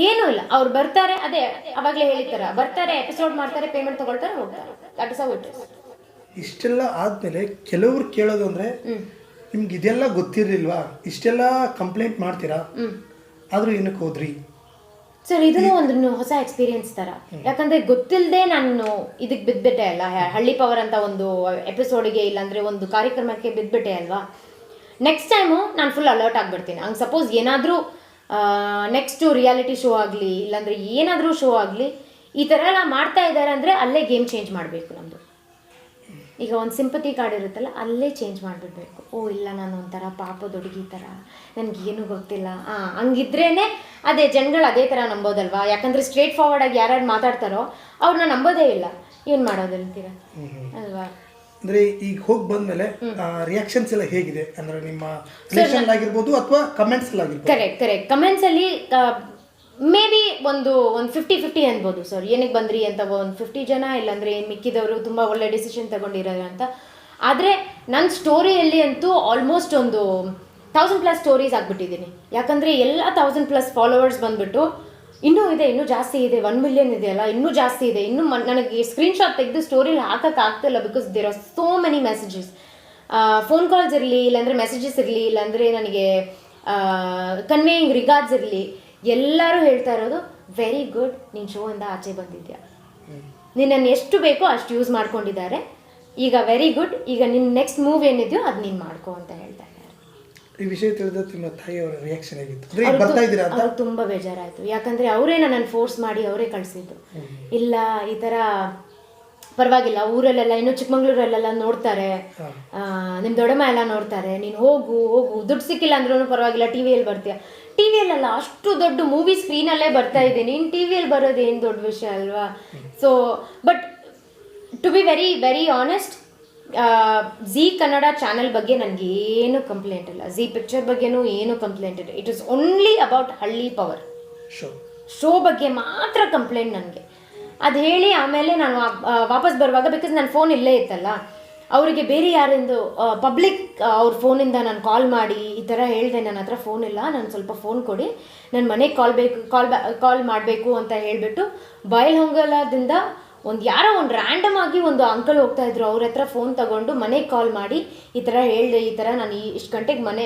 ಏನೂ ಇಲ್ಲ, ಅವ್ರು ಬರ್ತಾರೆ, ಅದೇ ಅವಾಗಲೇ ಹೇಳಿರ್ತಾರ, ಬರ್ತಾರೆ, ಎಪಿಸೋಡ್ ಮಾಡ್ತಾರೆ, ಪೇಮೆಂಟ್ ತಗೊಳ್ತಾರೆ, ಹೋಗ್ತಾರೆ. That is how it is. ಇಷ್ಟೆಲ್ಲ ಆದಮೇಲೆ ಕೆಲವರು ಕೇಳೋದು ಅಂದರೆ, ನಿಮ್ಗೆ ಇದೆಲ್ಲ ಗೊತ್ತಿರಲಿಲ್ವಾ, ಇಷ್ಟೆಲ್ಲ ಕಂಪ್ಲೇಂಟ್ ಮಾಡ್ತೀರಾ, ಆದರೂ ಏನಕ್ಕೆ ಹೋದ್ರಿ ಸರ್? ಇದನ್ನು ಒಂದು ಹೊಸ ಎಕ್ಸ್ಪೀರಿಯನ್ಸ್ ಥರ. ಯಾಕಂದರೆ ಗೊತ್ತಿಲ್ಲದೆ ನಾನು ಇದಕ್ಕೆ ಬಿದ್ದುಬಿಟ್ಟೆ ಅಲ್ಲ, ಹಳ್ಳಿ ಪವರ್ ಅಂತ ಒಂದು ಎಪಿಸೋಡಿಗೆ, ಇಲ್ಲಾಂದರೆ ಒಂದು ಕಾರ್ಯಕ್ರಮಕ್ಕೆ ಬಿದ್ದುಬಿಟ್ಟೆ ಅಲ್ವಾ. ನೆಕ್ಸ್ಟ್ ಟೈಮು ನಾನು ಫುಲ್ ಅಲರ್ಟ್ ಆಗಿಬಿಡ್ತೀನಿ. ಹಂಗೆ ಸಪೋಸ್ ಏನಾದರೂ ನೆಕ್ಸ್ಟು ರಿಯಾಲಿಟಿ ಶೋ ಆಗಲಿ, ಇಲ್ಲಾಂದರೆ ಏನಾದರೂ ಶೋ ಆಗಲಿ, ಈ ಥರ ಎಲ್ಲ ಮಾಡ್ತಾ ಇದ್ದಾರೆ ಅಂದರೆ ಅಲ್ಲೇ ಗೇಮ್ ಚೇಂಜ್ ಮಾಡಬೇಕು ನಮ್ಮದು. ಈಗ ಒಂದು ಸಿಂಪತಿ ಕಾರ್ಡ್ ಇರುತ್ತಲ್ಲ, ಅಲ್ಲೇ ಚೇಂಜ್ ಮಾಡಿಬಿಡ್ಬೇಕು. ಓ ಇಲ್ಲ, ನಾನು ಒಂಥರ ಪಾಪದ ಹುಡುಗಿ ಥರ, ನನಗೇನು ಗೊತ್ತಿಲ್ಲ, ಹಂಗಿದ್ರೇ ಅದೇ ಜನಗಳು ಅದೇ ಥರ ನಂಬೋದಲ್ವಾ. ಯಾಕಂದರೆ ಸ್ಟ್ರೇಟ್ ಫಾರ್ವರ್ಡಾಗಿ ಯಾರ್ಯಾರು ಮಾತಾಡ್ತಾರೋ ಅವ್ರನ್ನ ನಂಬೋದೇ ಇಲ್ಲ. ಏನು ಮಾಡೋದಂತೀರ ಅಲ್ವಾ? ಅಂದರೆ ಈಗ ಹೋಗಿ ಬಂದಮೇಲೆ ರಿಯಾಕ್ಷನ್ಸ್ ಎಲ್ಲ ಹೇಗಿದೆ ಅಂದರೆ ನಿಮ್ಮ ರಿಲೇಷನ್ ಆಗಿರ್ಬೋದು ಅಥವಾ ಕಮೆಂಟ್ಸ್ ಎಲ್ಲ ಆಗಿರ್ಬೋದು? ಕರೆಕ್ಟ್ ಕಮೆಂಟ್ಸಲ್ಲಿ ಮೇ ಬಿ ಒಂದು 50-50 ಅನ್ಬೋದು ಸರ್. ಏನಕ್ಕೆ ಬಂದ್ರಿ ಅಂತ ಒಂದು 50 ಜನ, ಇಲ್ಲಾಂದರೆ ಮಿಕ್ಕಿದವರು ತುಂಬ ಒಳ್ಳೆ ಡಿಸಿಷನ್ ತಗೊಂಡಿರೋರು ಅಂತ. ಆದರೆ ನನ್ನ ಸ್ಟೋರಿಯಲ್ಲಿ ಅಂತೂ ಆಲ್ಮೋಸ್ಟ್ ಒಂದು 1000+ ಸ್ಟೋರೀಸ್ ಆಗಿಬಿಟ್ಟಿದ್ದೀನಿ. ಯಾಕಂದರೆ ಎಲ್ಲ 1000+ ಫಾಲೋವರ್ಸ್ ಬಂದುಬಿಟ್ಟು ಇನ್ನೂ ಇದೆ, ಇನ್ನೂ ಜಾಸ್ತಿ ಇದೆ, 1 ಮಿಲಿಯನ್ ಇದೆಯಲ್ಲ, ಇನ್ನೂ ಜಾಸ್ತಿ ಇದೆ. ಇನ್ನೂ ನನಗೆ ಸ್ಕ್ರೀನ್ಶಾಟ್ ತೆಗೆದು ಸ್ಟೋರಿಲಿ ಹಾಕೋಕ್ಕಾಗ್ತಿಲ್ಲ, because there are so many messages. Phone calls ಇರಲಿ, ಇಲ್ಲಾಂದರೆ ಮೆಸೇಜಸ್ ಇರಲಿ, ಇಲ್ಲಾಂದರೆ ನನಗೆ ಕನ್ವೇಯಿಂಗ್ ರಿಗಾರ್ಡ್ಸ್ ಇರಲಿ, ಎಲ್ಲರೂ ಹೇಳ್ತಾ ಇರೋದು ವೆರಿ ಗುಡ್, ನೀನು ಶೋ ಇಂದ ಆಚೆ ಬಂದಿದ್ಯಾ, ನಿನ್ನನ್ನು ಎಷ್ಟು ಬೇಕೋ ಅಷ್ಟು ಯೂಸ್ ಮಾಡ್ಕೊಂಡಿದ್ದಾರೆ, ಈಗ ವೆರಿ ಗುಡ್, ಈಗ ನಿನ್ನ ನೆಕ್ಸ್ಟ್ ಮೂವ್ ಏನಿದೆಯೋ ಅದು ನೀನು ಮಾಡ್ಕೋ ಅಂತ ಹೇಳ್ತಾ ಇದ್ದಾರೆ. ಈ ವಿಷಯ ತಿಳಿದ ನಿಮ್ಮ ತಾಯಿಯವರ ರಿಯಾಕ್ಷನ್ ಆಗಿತ್ತು? ಬರ್ತಾ ಇದ್ದೀರಾ ಅಂತ ಅವ್ರಿಗೆ ತುಂಬ ಬೇಜಾರಾಯಿತು. ಯಾಕಂದರೆ ಅವರೇ ನನ್ನನ್ನು ಫೋರ್ಸ್ ಮಾಡಿ ಅವರೇ ಕಳಿಸಿದ್ದು. ಇಲ್ಲ ಈ ಥರ ಪರವಾಗಿಲ್ಲ, ಊರಲ್ಲೆಲ್ಲ ಇನ್ನೂ ಚಿಕ್ಕಮಂಗ್ಳೂರಲ್ಲೆಲ್ಲ ನೋಡ್ತಾರೆ, ನಿಮ್ಮ ದೊಡ್ಡಮ್ಮ ಎಲ್ಲ ನೋಡ್ತಾರೆ, ನೀನು ಹೋಗು ದುಡ್ಡು ಸಿಕ್ಕಿಲ್ಲ ಅಂದ್ರೂ ಪರವಾಗಿಲ್ಲ, ಟಿ ವಿಯಲ್ಲಿ ಬರ್ತೀಯ. ಟಿ ವಿಯಲ್ಲೆಲ್ಲ ಅಷ್ಟು ದೊಡ್ಡ ಮೂವಿ ಸ್ಕ್ರೀನಲ್ಲೇ ಬರ್ತಾ ಇದ್ದೀನಿ, ಇನ್ನು ಟಿ ವಿಯಲ್ಲಿ ಬರೋದು ಏನು ದೊಡ್ಡ ವಿಷಯ ಅಲ್ವಾ. So but to be very very honest, zee Kannada channel ಬಗ್ಗೆ ನನಗೇನು ಕಂಪ್ಲೇಂಟ್ ಇಲ್ಲ, ಝೀ ಪಿಕ್ಚರ್ ಬಗ್ಗೆನೂ ಏನು ಕಂಪ್ಲೇಂಟ್ ಇಲ್ಲ. ಇಟ್ ಇಸ್ ಓನ್ಲಿ ಅಬೌಟ್ ಹಳ್ಳಿ ಪವರ್ ಶೋ ಬಗ್ಗೆ ಮಾತ್ರ ಕಂಪ್ಲೇಂಟ್ ನನಗೆ. ಅದು ಹೇಳಿ ಆಮೇಲೆ ನಾನು ವಾಪಸ್ ಬರುವಾಗ, ಬಿಕಾಸ್ ನನ್ನ ಫೋನ್ ಇಲ್ಲೇ ಇತ್ತಲ್ಲ, ಅವರಿಗೆ ಬೇರೆ ಯಾರಿಂದು ಪಬ್ಲಿಕ್ ಅವ್ರ ಫೋನಿಂದ ನಾನು ಕಾಲ್ ಮಾಡಿ ಈ ಥರ ಹೇಳಿದೆ, ನನ್ನ ಹತ್ರ ಫೋನ್ ಇಲ್ಲ, ನಾನು ಸ್ವಲ್ಪ ಫೋನ್ ಕೊಡಿ, ನನ್ನ ಮನೆಗೆ ಕಾಲ್ ಮಾಡಬೇಕು ಅಂತ ಹೇಳಿಬಿಟ್ಟು ಬೈಲ್ಹೊಂಗಲದಿಂದ ಯಾರೋ ಒಂದು ರ್ಯಾಂಡಮ್ ಆಗಿ ಒಂದು ಅಂಕಲ್ ಹೋಗ್ತಾ ಇದ್ರು, ಅವ್ರ ಹತ್ರ ಫೋನ್ ತಗೊಂಡು ಮನೆಗೆ ಕಾಲ್ ಮಾಡಿ ಈ ಥರ ಹೇಳಿದೆ, ಈ ಥರ ನಾನು ಇಷ್ಟು ಗಂಟೆಗೆ ಮನೆ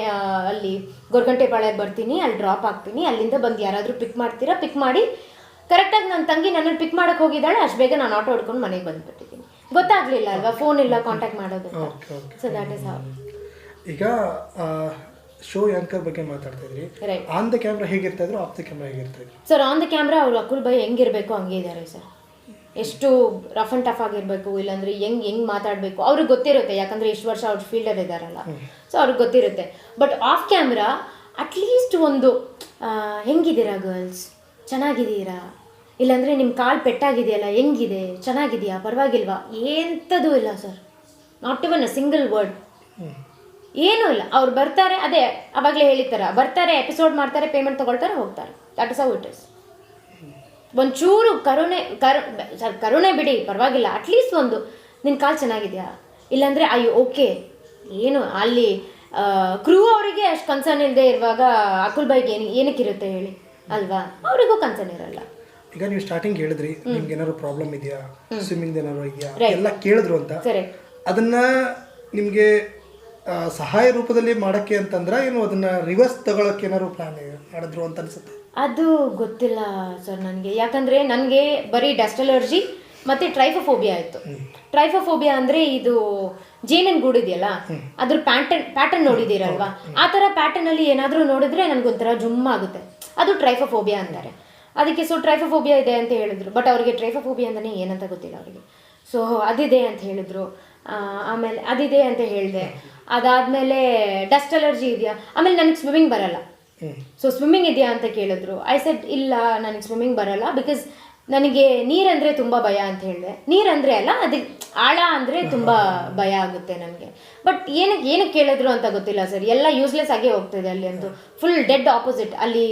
ಅಲ್ಲಿ ಗೊರಗಂಟೆಪಾಳ್ಯಕ್ಕೆ ಬರ್ತೀನಿ, ಅಲ್ಲಿ ಡ್ರಾಪ್ ಆಗ್ತೀನಿ, ಅಲ್ಲಿಂದ ಬಂದು ಯಾರಾದರೂ ಪಿಕ್ ಮಾಡ್ತೀರಾ, ಪಿಕ್ ಮಾಡಿ. ಕರೆಕ್ಟಾಗಿ ನನ್ನ ತಂಗಿ ನನ್ನನ್ನು ಪಿಕ್ ಮಾಡೋಕ್ಕೆ ಹೋಗಿದ್ದಾಳೆ, ಅಷ್ಟು ಬೇಗ ನಾನು ಆಟೋ ಹೊಡ್ಕೊಂಡು ಮನೆಗೆ ಬಂದುಬಿಟ್ಟಿದ್ದೀನಿ. ಗೊತ್ತಾಗಲಿಲ್ಲ ಅಲ್ವಾ, ಫೋನ್ ಇಲ್ಲ ಕಾಂಟ್ಯಾಕ್ಟ್ ಮಾಡೋದು. So that is how. ಈಗ ಶೋ ಆ್ಯಂಕರ್ ಬಗ್ಗೆ ಮಾತಾಡ್ತಾ ಇದ್ರಿ, ಆನ್ ದ ಕ್ಯಾಮ್ರಾ ಹೇಗಿರ್ತಾ ಇದ್ರು, ಆಫ್ ದ ಕ್ಯಾಮ್ರಾ ಹೇಗಿರ್ತಾ ಇದ್ರು? ಸರ್ ಆನ್ ದ ಕ್ಯಾಮ್ರಾ ಅವರು ಅಕುಲ್ ಬೈ ಹೆಂಗಿರಬೇಕು ಹಂಗೆ ಇದ್ದಾರೆ ಸರ್. ಎಷ್ಟು ರಫ್ ಆ್ಯಂಡ್ ಟಫ್ ಆಗಿರಬೇಕು, ಇಲ್ಲಾಂದರೆ ಹೆಂಗೆ ಮಾತಾಡಬೇಕು ಅವ್ರಿಗೆ ಗೊತ್ತಿರುತ್ತೆ. ಯಾಕಂದರೆ ಇಷ್ಟು ವರ್ಷ ಅವ್ರು ಫೀಲ್ಡಲ್ಲಿ ಇದ್ದಾರಲ್ಲ, ಸೊ ಅವ್ರಿಗೆ ಗೊತ್ತಿರುತ್ತೆ. ಬಟ್ ಆಫ್ ಕ್ಯಾಮ್ರಾ ಅಟ್ಲೀಸ್ಟ್ ಒಂದು ಹೆಂಗಿದ್ದೀರಾ ಗರ್ಲ್ಸ್, ಚೆನ್ನಾಗಿದ್ದೀರಾ, ಇಲ್ಲಾಂದರೆ ನಿಮ್ಮ ಕಾಲು ಪೆಟ್ಟಾಗಿದೆಯಲ್ಲ, ಹೆಂಗಿದೆ, ಚೆನ್ನಾಗಿದೆಯಾ, ಪರವಾಗಿಲ್ವಾ, ಎಂಥದೂ ಇಲ್ಲ sir. Not even a single word, ಏನೂ ಇಲ್ಲ. ಅವ್ರು ಬರ್ತಾರೆ, ಅದೇ ಅವಾಗಲೇ ಹೇಳಿರ್ತಾರ, ಬರ್ತಾರೆ, ಎಪಿಸೋಡ್ ಮಾಡ್ತಾರೆ, ಪೇಮೆಂಟ್ ತೊಗೊಳ್ತಾರೆ, ಹೋಗ್ತಾರೆ. That is how it is. ಒಂಚೂರು ಕರುಣೆ ಬಿಡಿ, ಪರವಾಗಿಲ್ಲ, ಅಟ್ಲೀಸ್ಟ್ ಒಂದು ನಿನ್ನ ಕಾಲು ಚೆನ್ನಾಗಿದೆಯಾ, ಇಲ್ಲಾಂದರೆ ಅಯ್ಯೋ ಓಕೆ, ಏನು ಅಲ್ಲಿ ಕ್ರೂ ಅವರಿಗೆ ಅಷ್ಟು ಕನ್ಸರ್ನ್ ಇಲ್ಲದೆ ಇರುವಾಗ ಅಕುಲ್ ಬೈಗೆ ಏನಕ್ಕಿರುತ್ತೆ ಹೇಳಿ ಅಲ್ವಾ, ಅವರಿಗೂ ಕನ್ಸರ್ನ್ ಇರಲ್ಲ. ಈಗ ನೀವು ಸ್ಟಾರ್ಟಿಂಗ್ ಹೇಳಿದ್ರಿ ನಿಮ್ಗೆ ಏನಾದ್ರು ಪ್ರಾಬ್ಲಮ್ ಇದೆಯಾ, ಸ್ವಿಮ್ಮಿಂಗ್ ಏನಾದ್ರು ಇದೆಯಾ ಎಲ್ಲ ಕೇಳಿದ್ರು ಅಂತ. ಅದನ್ನ ನಿಮಗೆ ಸಹಾಯ ರೂಪದಲ್ಲಿ ಮಾಡೋಕ್ಕೆ ಅಂತಂದ್ರೆ ಏನು ಅದನ್ನ ರಿವರ್ಸ್ ತಗೊಳಕ್ಕೆ ಏನಾದ್ರು ಪ್ಲಾನ್ ಮಾಡಿದ್ರು ಅಂತ ಅನ್ಸುತ್ತೆ? ಅದು ಗೊತ್ತಿಲ್ಲ ಸರ್ ನನಗೆ. ಯಾಕಂದರೆ ನನಗೆ ಬರೀ ಡಸ್ಟ್ ಅಲರ್ಜಿ ಮತ್ತು ಟ್ರೈಫೋಫೋಬಿಯಾ ಆಯಿತು. ಟ್ರೈಫೋಫೋಬಿಯಾ ಅಂದರೆ ಇದು ಜೇನಿನ ಗೂಡು ಇದೆಯಲ್ಲ, ಅದ್ರ ಪ್ಯಾಟರ್ನ್ ನೋಡಿದ್ದೀರಲ್ವಾ, ಆ ಥರ ಪ್ಯಾಟರ್ನಲ್ಲಿ ಏನಾದರೂ ನೋಡಿದ್ರೆ ನನಗೊಂಥರ ಜುಮ್ ಆಗುತ್ತೆ, ಅದು ಟ್ರೈಫೋಫೋಬಿಯಾ ಅಂತಾರೆ. ಅದಕ್ಕೆ ಸೊ ಟ್ರೈಫೋಫೋಬಿಯಾ ಇದೆ ಅಂತ ಹೇಳಿದ್ರು. ಬಟ್ ಅವರಿಗೆ ಟ್ರೈಫೋಫೋಬಿಯಾ ಅಂತಲೇ ಏನಂತ ಗೊತ್ತಿಲ್ಲ ಅವರಿಗೆ. ಸೊ ಅದಿದೆ ಅಂತ ಹೇಳಿದ್ರು. ಆಮೇಲೆ ಅದಿದೆ ಅಂತ ಹೇಳಿದೆ. ಅದಾದಮೇಲೆ ಡಸ್ಟ್ ಅಲರ್ಜಿ ಇದೆಯಾ, ಆಮೇಲೆ ನನಗೆ ಸ್ವಿಮ್ಮಿಂಗ್ ಬರಲ್ಲ. ಸೊ ಸ್ವಿಮ್ಮಿಂಗ್ ಇದೆಯಾ ಅಂತ ಕೇಳಿದ್ರು. ಐ ಸೆಡ್ ಇಲ್ಲ, ನನಗೆ ಸ್ವಿಮ್ಮಿಂಗ್ ಬರಲ್ಲ, ಬಿಕಾಸ್ ನನಗೆ ನೀರಂದರೆ ತುಂಬ ಭಯ ಅಂತ ಹೇಳಿದೆ. ನೀರಂದರೆ ಅಲ್ಲ, ಅದಕ್ಕೆ ಆಳ ಅಂದರೆ ತುಂಬ ಭಯ ಆಗುತ್ತೆ ನನಗೆ. ಬಟ್ ಏನಕ್ಕೆ ಕೇಳಿದ್ರು ಅಂತ ಗೊತ್ತಿಲ್ಲ ಸರ್. ಎಲ್ಲ ಯೂಸ್ಲೆಸ್ ಆಗೇ ಹೋಗ್ತಿದೆ ಅಲ್ಲಿ ಅಂತೂ, ಫುಲ್ ಡೆಡ್ ಆಪೋಸಿಟ್. ಅಲ್ಲಿ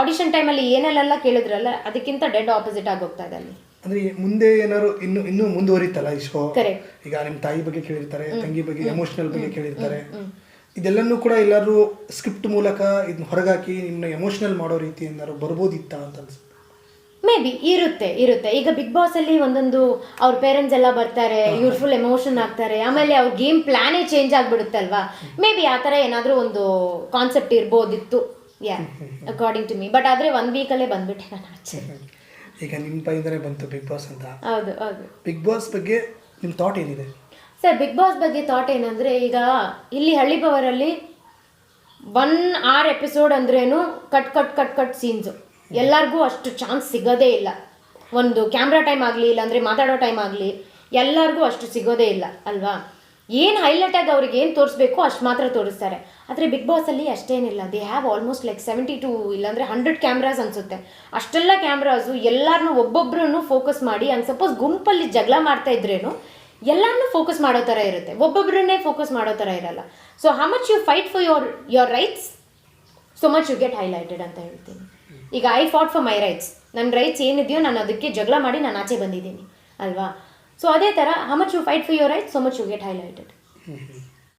ಆಡಿಷನ್ ಟೈಮಲ್ಲಿ ಏನೆಲ್ಲ ಕೇಳಿದ್ರಲ್ಲ, ಅದಕ್ಕಿಂತ ಡೆಡ್ ಆಪೋಸಿಟ್ ಆಗಿ ಹೋಗ್ತಾ ಇದೆ ಅಲ್ಲಿ. ಅಂದ್ರೆ ಮುಂದೆ ಏನಾದ್ರು ಇನ್ನೂ ಮುಂದುವರಿತಲ್ಲ ಈ ಶೋ? ಕರೆಕ್ಟ್. ಈಗ ನಿಮ್ಮ ತಾಯಿ ಬಗ್ಗೆ ಕೇಳಿರ್ತಾರೆ, ತಂಗಿ ಬಗ್ಗೆ ಎಮೋಷನಲ್ ಬಗ್ಗೆ ಕೇಳಿರ್ತಾರೆ. ಇದೆಲ್ಲನೂ ಕೂಡ ಎಲ್ಲರೂ ಸ್ಕ್ರಿಪ್ಟ್ ಮೂಲಕ ಇದನ್ನ ಹೊರಗಾಕಿ ನಿಮ್ಮನ್ನ ಎಮೋಷ್ನಲ್ ಮಾಡೋ ರೀತಿ ಏನಾದ್ರು ಬರ್ಬೋದಿತ್ತಾ ಅಂತ ಅನ್ಸುತ್ತೆ. ಮೇ ಬಿ ಇರುತ್ತೆ. ಈಗ ಬಿಗ್ ಬಾಸ್ ಅಲ್ಲಿ ಒಂದೊಂದು ಅವ್ರ ಪೇರೆಂಟ್ಸ್ ಎಲ್ಲ ಬರ್ತಾರೆ, ಇವ್ರು ಫುಲ್ ಎಮೋಷನ್ ಆಗ್ತಾರೆ, ಆಮೇಲೆ ಅವ್ರ ಗೇಮ್ ಪ್ಲಾನೇ ಚೇಂಜ್ ಆಗಿಬಿಡುತ್ತಲ್ವಾ. ಮೇ ಬಿ ಆ ಥರ ಏನಾದರೂ ಒಂದು ಕಾನ್ಸೆಪ್ಟ್ ಇರ್ಬೋದಿತ್ತು, ಅಕಾರ್ಡಿಂಗ್ ಟು ಮೀ. ಬಟ್ ಆದರೆ 1 ವೀಕಲ್ಲೇ ಬಂದ್ಬಿಟ್ಟೆ ನಾನು ಆಚೆ. ಈಗ ನಿಮ್ಮ ಬಾಯಿಂದನೇ ಬಂತು ಬಿಗ್ ಬಾಸ್ ಅಂತ. ಹೌದು. ಬಿಗ್ ಬಾಸ್ ಬಗ್ಗೆ ನಿಮ್ಮ ಥಾಟ್ ಏನಿದೆ ಸರ್? ಬಿಗ್ ಬಾಸ್ ಬಗ್ಗೆ ಥಾಟ್ ಏನಂದರೆ, ಈಗ ಇಲ್ಲಿ ಹಳ್ಳಿ ಪವರಲ್ಲಿ 1 hour ಎಪಿಸೋಡ್ ಅಂದ್ರೇನು ಕಟ್ ಸೀನ್ಸು. ಎಲ್ಲರಿಗೂ ಅಷ್ಟು ಚಾನ್ಸ್ ಸಿಗೋದೇ ಇಲ್ಲ. ಒಂದು ಕ್ಯಾಮ್ರಾ ಟೈಮ್ ಆಗಲಿ, ಇಲ್ಲಾಂದರೆ ಮಾತಾಡೋ ಟೈಮ್ ಆಗಲಿ, ಎಲ್ಲರಿಗೂ ಅಷ್ಟು ಸಿಗೋದೇ ಇಲ್ಲ ಅಲ್ವಾ. ಏನು ಹೈಲೈಟಾಗಿ ಅವ್ರಿಗೆ ಏನು ತೋರಿಸ್ಬೇಕು ಅಷ್ಟು ಮಾತ್ರ ತೋರಿಸ್ತಾರೆ. ಆದರೆ ಬಿಗ್ ಬಾಸಲ್ಲಿ ಅಷ್ಟೇನಿಲ್ಲ. ದೇ ಹ್ಯಾವ್ ಆಲ್ಮೋಸ್ಟ್ ಲೈಕ್ 72 ಇಲ್ಲಾಂದರೆ 100 ಕ್ಯಾಮ್ರಾಸ್ ಅನಿಸುತ್ತೆ. ಅಷ್ಟೆಲ್ಲ ಕ್ಯಾಮ್ರಾಸು ಎಲ್ಲರನ್ನೂ ಒಬ್ಬೊಬ್ಬರನ್ನು ಫೋಕಸ್ ಮಾಡಿ, ಹಂಗೆ ಸಪೋಸ್ ಗುಂಪಲ್ಲಿ ಜಗಳ ಮಾಡ್ತಾ ಇದ್ರೇನು ಎಲ್ಲರನ್ನೂ ಫೋಕಸ್ ಮಾಡೋ ಥರ ಇರುತ್ತೆ, ಒಬ್ಬೊಬ್ಬರನ್ನೇ ಫೋಕಸ್ ಮಾಡೋ ಥರ ಇರಲ್ಲ. So how much you fight for your rights, so much you get highlighted ಅಂತ ಹೇಳ್ತೀನಿ. ಈಗ I fought for my rights, ನನ್ನ ರೈಟ್ಸ್ ಏನಿದೆಯೋ ನಾನು ಅದಕ್ಕೆ ಜಗಳ ಮಾಡಿ ನಾನು ಆಚೆ ಬಂದಿದ್ದೀನಿ ಅಲ್ವಾ. ಸೊ ಅದೇ ಥರ how much you fight for your rights, so much you get highlighted.